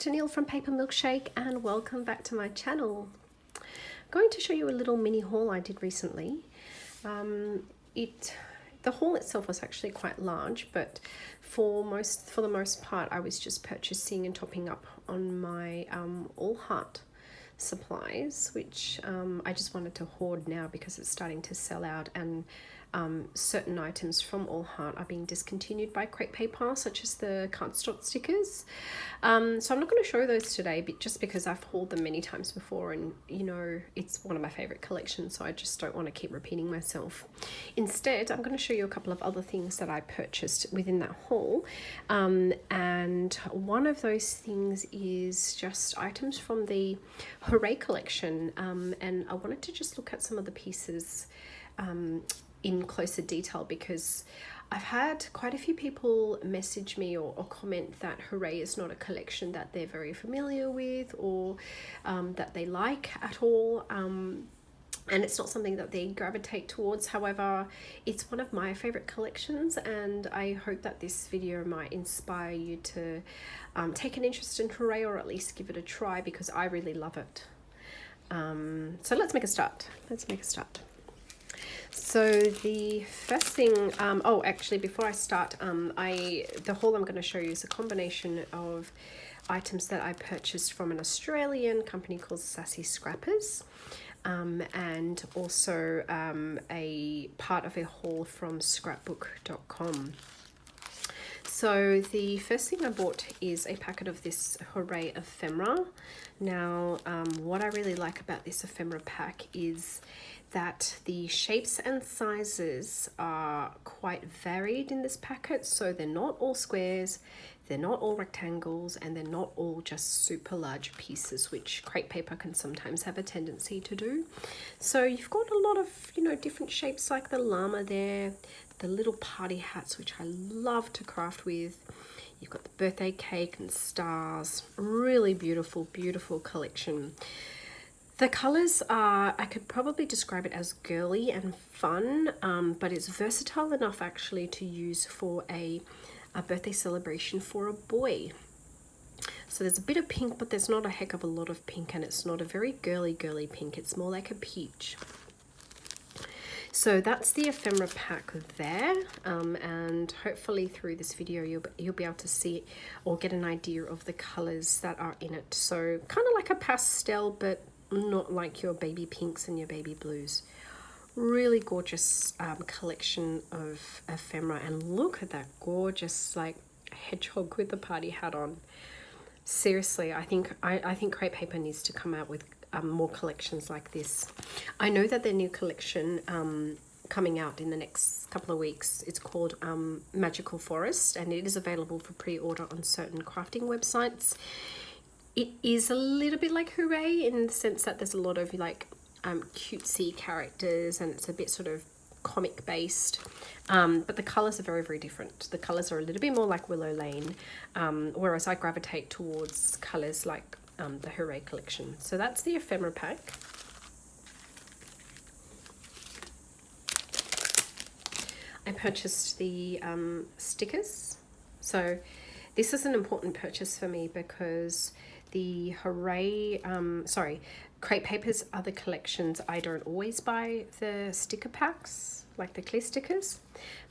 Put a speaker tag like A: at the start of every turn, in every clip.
A: Tennille from Paper Milkshake, and welcome back to my channel. I'm going to show you a little mini haul I did recently. The haul itself was actually quite large, but for the most part I was just purchasing and topping up on my All Heart supplies, which I just wanted to hoard now because it's starting to sell out, and certain items from All Heart are being discontinued by Crate Paper, such as the cardstock stickers. So I'm not going to show those today, but just because I've hauled them many times before, and you know, it's one of my favorite collections, so I just don't want to keep repeating myself. Instead, I'm going to show you a couple of other things that I purchased within that haul, and one of those things is just items from the Hooray collection, and I wanted to just look at some of the pieces in closer detail, because I've had quite a few people message me or comment that Hooray is not a collection that they're very familiar with, or that they like at all, and it's not something that they gravitate towards. However, it's one of my favorite collections, and I hope that this video might inspire you to take an interest in Hooray, or at least give it a try, because I really love it. So let's make a start. So the first thing, oh, actually, before I start, the haul I'm going to show you is a combination of items that I purchased from an Australian company called Sassy Scrappers, and also a part of a haul from scrapbook.com. So the first thing I bought is a packet of this Hooray ephemera. Now, what I really like about this ephemera pack is that the shapes and sizes are quite varied in this packet. So they're not all squares, they're not all rectangles, and they're not all just super large pieces, which Crate Paper can sometimes have a tendency to do. So you've got a lot of, you know, different shapes, like the llama there, the little party hats, which I love to craft with. You've got the birthday cake and stars. Really beautiful, beautiful collection. The colors are, I could probably describe it as girly and fun, but it's versatile enough actually to use for a birthday celebration for a boy. So there's a bit of pink, but there's not a heck of a lot of pink, and it's not a very girly pink. It's more like a peach. So that's the ephemera pack there, and hopefully through this video you'll be able to see or get an idea of the colors that are in it. So kind of like a pastel, but not like your baby pinks and your baby blues. Really gorgeous collection of ephemera, and look at that gorgeous like hedgehog with the party hat on. Seriously, I think Crate Paper needs to come out with more collections like this. I know that their new collection coming out in the next couple of weeks, it's called Magical Forest, and it is available for pre-order on certain crafting websites. It is a little bit like Hooray in the sense that there's a lot of like cutesy characters, and it's a bit sort of comic based, but the colors are very, very different. The colors are a little bit more like Willow Lane, whereas I gravitate towards colors like the Hooray collection. So that's the ephemera pack. I purchased the stickers. So this is an important purchase for me because the Hooray, Crate Paper's other collections, I don't always buy the sticker packs, like the clear stickers,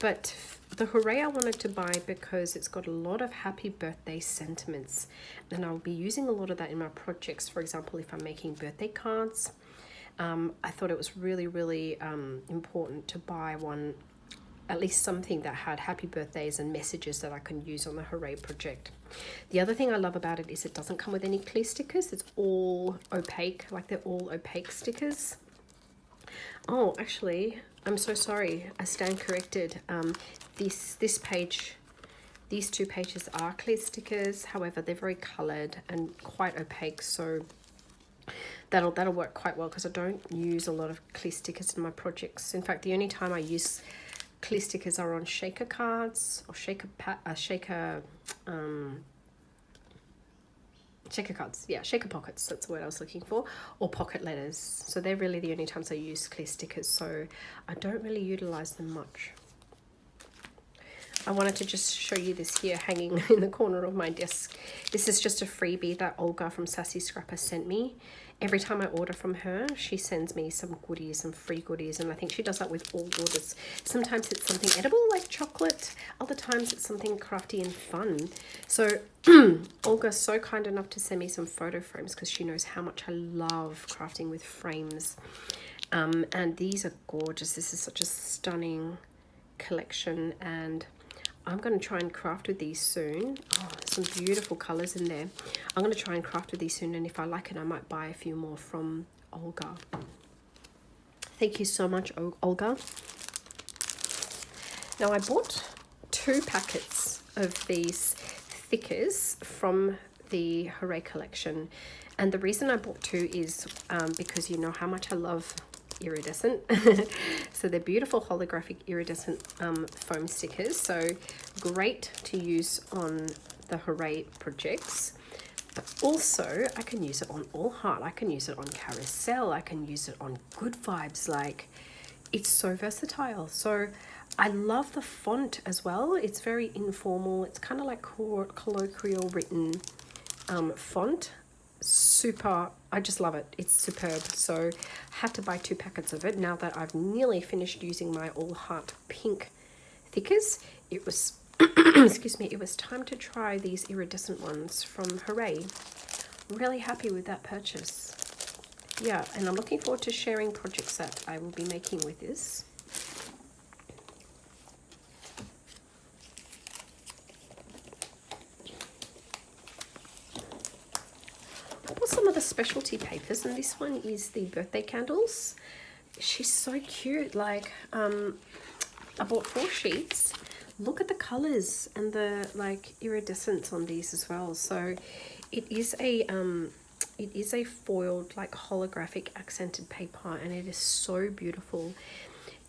A: but the Hooray I wanted to buy because it's got a lot of happy birthday sentiments, and I'll be using a lot of that in my projects. For example, if I'm making birthday cards, I thought it was really, really important to buy one, at least something that had happy birthdays and messages that I can use on the Hooray project. The other thing I love about it is it doesn't come with any clear stickers. It's all opaque, like they're all opaque stickers. Oh, actually, I'm so sorry, I stand corrected. This page, these two pages are clear stickers. However, they're very colored and quite opaque, so that'll work quite well because I don't use a lot of clear stickers in my projects. In fact, the only time I use clear stickers are on shaker cards or shaker cards, yeah, shaker pockets, that's the word I was looking for, or pocket letters. So they're really the only times I use clear stickers, so I don't really utilize them much. I wanted to just show you this here hanging in the corner of my desk. This is just a freebie that Olga from Sassy Scrapper sent me. Every time I order from her, she sends me some goodies, some free goodies, and I think she does that with all orders. Sometimes it's something edible like chocolate, other times it's something crafty and fun. So Olga's so kind enough to send me some photo frames because she knows how much I love crafting with frames. And these are gorgeous. This is such a stunning collection, and I'm going to try and craft with these soon. Oh, some beautiful colors in there. I'm going to try and craft with these soon, and if I like it, I might buy a few more from Olga. Thank you so much, Olga. Now, I bought 2 packets of these thickers from the Hooray collection, and the reason I bought 2 is because you know how much I love iridescent. So they're beautiful holographic iridescent foam stickers, so great to use on the Hooray projects, but also I can use it on All Heart, I can use it on Carousel, I can use it on Good Vibes. Like, it's so versatile. So I love the font as well. It's very informal, it's kind of like colloquial written font. Super, I just love it. It's superb. So I had to buy 2 packets of it now that I've nearly finished using my All Heart pink thickers. It was excuse me, it was time to try these iridescent ones from Hooray. Really happy with that purchase. Yeah, and I'm looking forward to sharing projects that I will be making with this. Some of the specialty papers, and this one is the birthday candles. She's so cute. Like, I bought 4 sheets. Look at the colors and the like iridescence on these as well. So it is a foiled, like, holographic accented paper, and it is so beautiful.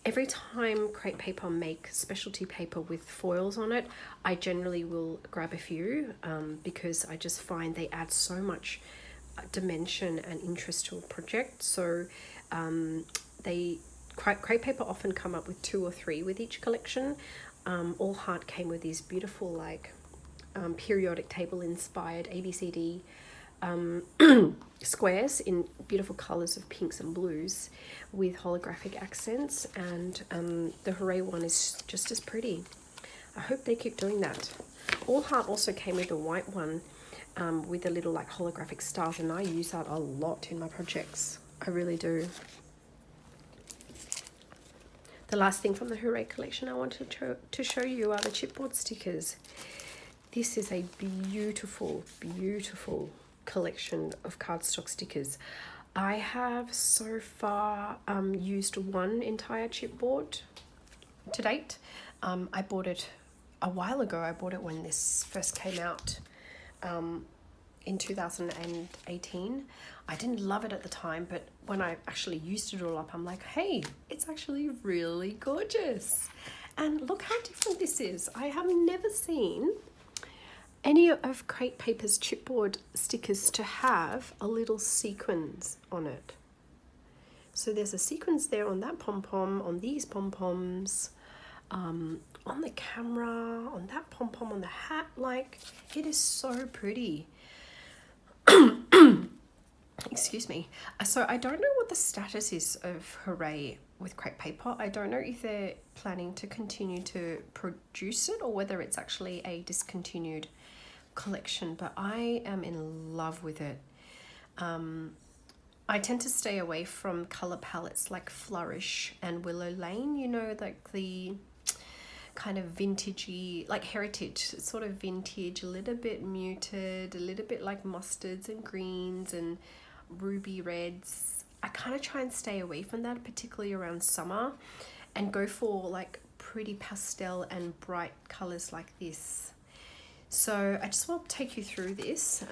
A: Every time Create Paper make specialty paper with foils on it, I generally will grab a few because I just find they add so much dimension and interest to a project. So Create Paper often come up with 2 or 3 with each collection. All Heart came with these beautiful, like, periodic table inspired ABCD squares in beautiful colors of pinks and blues with holographic accents, and the Hooray one is just as pretty. I hope they keep doing that. All Heart also came with a white one with the little, like, holographic stars, and I use that a lot in my projects. I really do. The last thing from the Hooray collection I wanted to show you are the chipboard stickers. This is a beautiful, beautiful collection of cardstock stickers. I have so far used 1 entire chipboard to date. I bought it a while ago. I bought it when this first came out in 2018. I didn't love it at the time, but when I actually used it all up, I'm like, hey, it's actually really gorgeous. And look how different this is. I have never seen any of Create Paper's chipboard stickers to have a little sequins on it. So there's a sequins there on that pom-pom, on these pom-poms, on the camera, on that pom-pom, on the hat. Like, it is so pretty. Excuse me. So I don't know what the status is of Hooray with Create Paper. I don't know if they're planning to continue to produce it or whether it's actually a discontinued collection, but I am in love with it. I tend to stay away from color palettes like Flourish and Willow Lane, you know, like the kind of vintagey, like heritage, sort of vintage, a little bit muted, a little bit like mustards and greens and ruby reds. I kind of try and stay away from that, particularly around summer, and go for like pretty pastel and bright colors like this. So I just want to take you through this.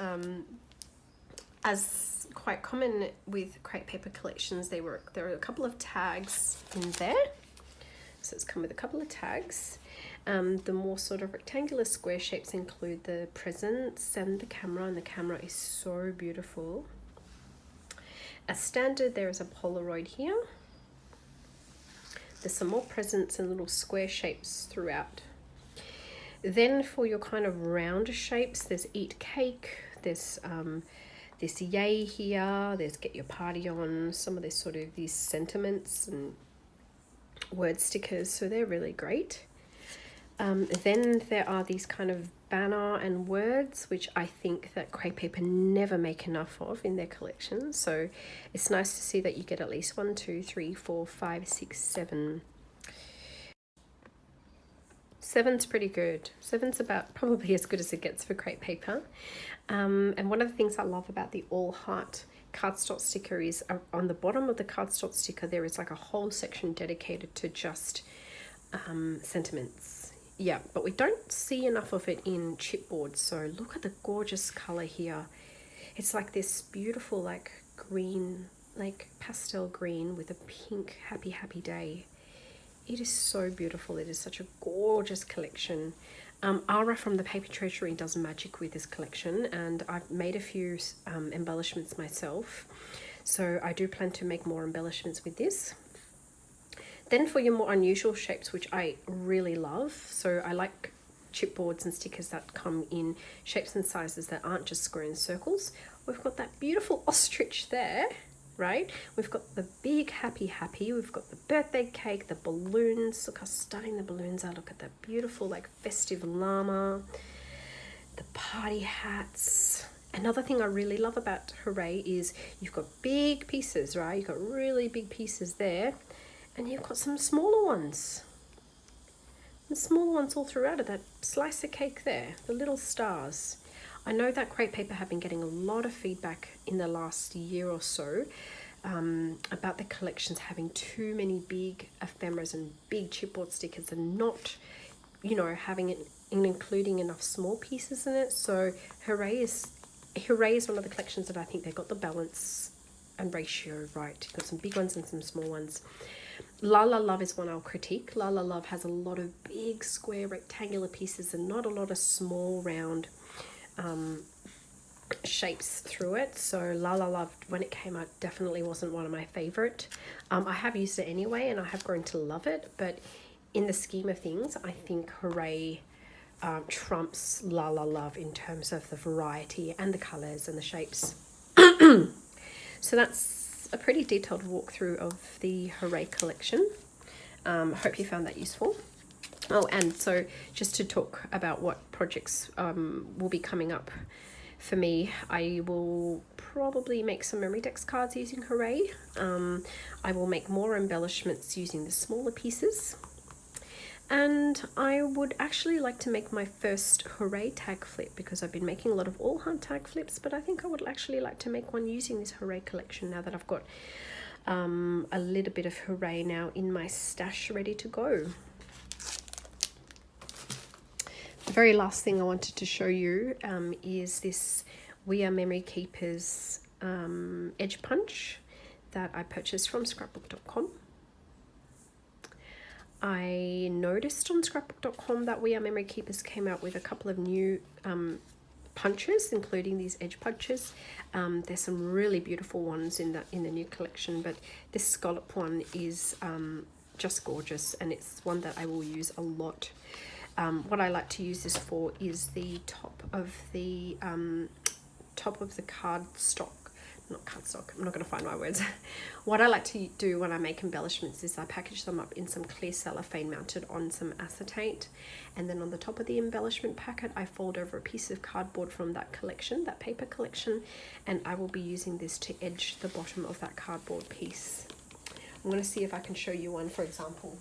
A: As quite common with Create Paper collections, there are a couple of tags in there. So it's come with a couple of tags. The more sort of rectangular square shapes include the presents and the camera is so beautiful. As standard, there is a Polaroid here. There's some more presents and little square shapes throughout. Then for your kind of rounder shapes, there's Eat Cake, there's this Yay here, there's Get Your Party On, some of this sort of these sentiments and word stickers, so they're really great. Then there are these kind of banner and words, which I think that Crepe Paper never make enough of in their collection. So it's nice to see that you get at least 1, 2, 3, 4, 5, 6, 7. 7's pretty good. 7's about probably as good as it gets for Crepe Paper. And one of the things I love about the All Heart cardstock sticker is on the bottom of the cardstock sticker there is like a whole section dedicated to just sentiments. Yeah, but we don't see enough of it in Chipboard. So look at the gorgeous color here. It's like this beautiful like green, like pastel green with a pink happy day. It is so beautiful. It is such a gorgeous collection. Ara from the Paper Treasury does magic with this collection, and I've made a few embellishments myself. So I do plan to make more embellishments with this. Then for your more unusual shapes, which I really love, so I like chipboards and stickers that come in shapes and sizes that aren't just square and circles. We've got that beautiful ostrich there, right? We've got the big happy, we've got the birthday cake, the balloons. Look how stunning the balloons are. Look at that beautiful like festive llama, the party hats. Another thing I really love about Hooray is you've got big pieces, right? You've got really big pieces there. And you've got some smaller ones. The smaller ones all throughout of that slice of cake there, the little stars. I know that Crepe Paper have been getting a lot of feedback in the last year or so about the collections having too many big ephemeras and big chipboard stickers and not, you know, having it and including enough small pieces in it. So Hooray is one of the collections that I think they got the balance and ratio right. You've got some big ones and some small ones. La La Love is one I'll critique. La La Love has a lot of big square rectangular pieces and not a lot of small round shapes through it. So La La Love, when it came out, definitely wasn't one of my favorite. I have used it anyway and I have grown to love it, but in the scheme of things, I think Hooray trumps La La Love in terms of the variety and the colors and the shapes. So that's a pretty detailed walkthrough of the Hooray collection. Hope you found that useful. Oh, and so just to talk about what projects will be coming up for me, I will probably make some memory dex cards using Hooray. I will make more embellishments using the smaller pieces. And I would actually like to make my first Hooray tag flip because I've been making a lot of All Heart tag flips, but I think I would actually like to make one using this Hooray collection now that I've got a little bit of Hooray now in my stash ready to go. The very last thing I wanted to show you is this We Are Memory Keepers edge punch that I purchased from scrapbook.com. I noticed on scrapbook.com that We Are Memory Keepers came out with a couple of new punches, including these edge punches. There's some really beautiful ones in the new collection, but this scallop one is just gorgeous, and it's one that I will use a lot. What I like to use this for is the top of the cardstock. Not cardstock, I'm not going to find my words. What I like to do when I make embellishments is I package them up in some clear cellophane mounted on some acetate, and then on the top of the embellishment packet I fold over a piece of cardboard from that collection, that paper collection, and I will be using this to edge the bottom of that cardboard piece. I'm going to see if I can show you one, for example.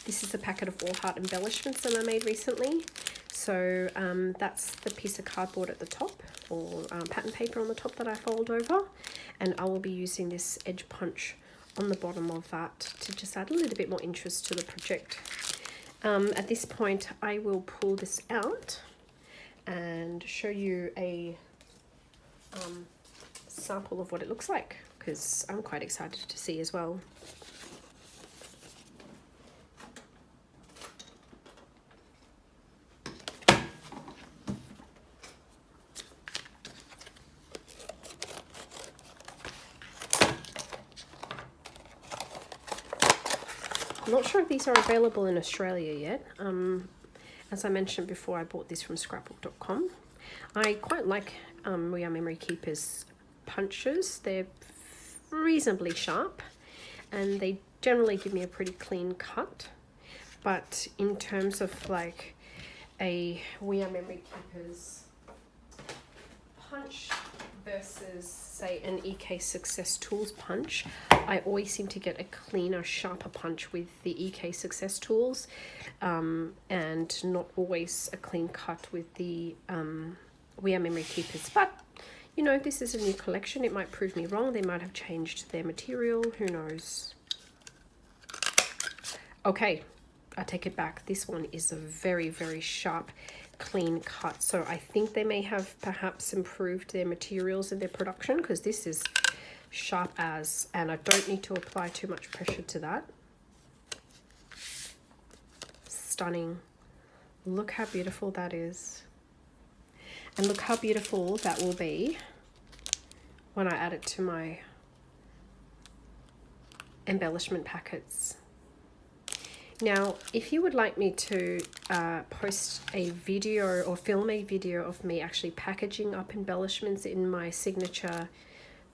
A: This is a packet of All Heart embellishments that I made recently. So that's the piece of cardboard at the top, or pattern paper on the top that I fold over, and I will be using this edge punch on the bottom of that to just add a little bit more interest to the project. At this point I will pull this out and show you a sample of what it looks like, because I'm quite excited to see as well. I'm not sure if these are available in Australia yet. As I mentioned before, I bought this from scrapbook.com. I quite like We Are Memory Keepers punches. They're reasonably sharp and they generally give me a pretty clean cut. But in terms of like a We Are Memory Keepers punch versus say an EK Success Tools punch, I always seem to get a cleaner, sharper punch with the EK Success Tools, and not always a clean cut with the We Are Memory Keepers. But you know, this is a new collection. It might prove me wrong. They might have changed their material. Who knows? Okay, I take it back. This one is a very, very sharp, clean cut. So I think they may have perhaps improved their materials and their production, because this is sharp as, and I don't need to apply too much pressure to that. Stunning. Look how beautiful that is. And look how beautiful that will be when I add it to my embellishment packets. Now, if you would like me to post a video or film a video of me actually packaging up embellishments in my signature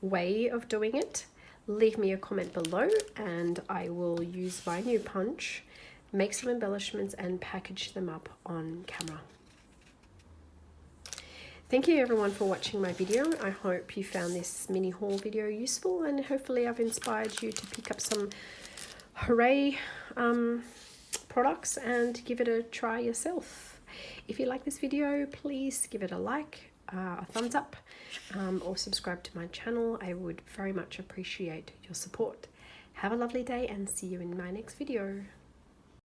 A: way of doing it, leave me a comment below and I will use my new punch, make some embellishments and package them up on camera. Thank you everyone for watching my video. I hope you found this mini haul video useful, and hopefully I've inspired you to pick up some Hooray products and give it a try yourself. If you like this video, please give it a like, a thumbs up, or subscribe to my channel. I would very much appreciate your support. Have a lovely day and see you in my next video.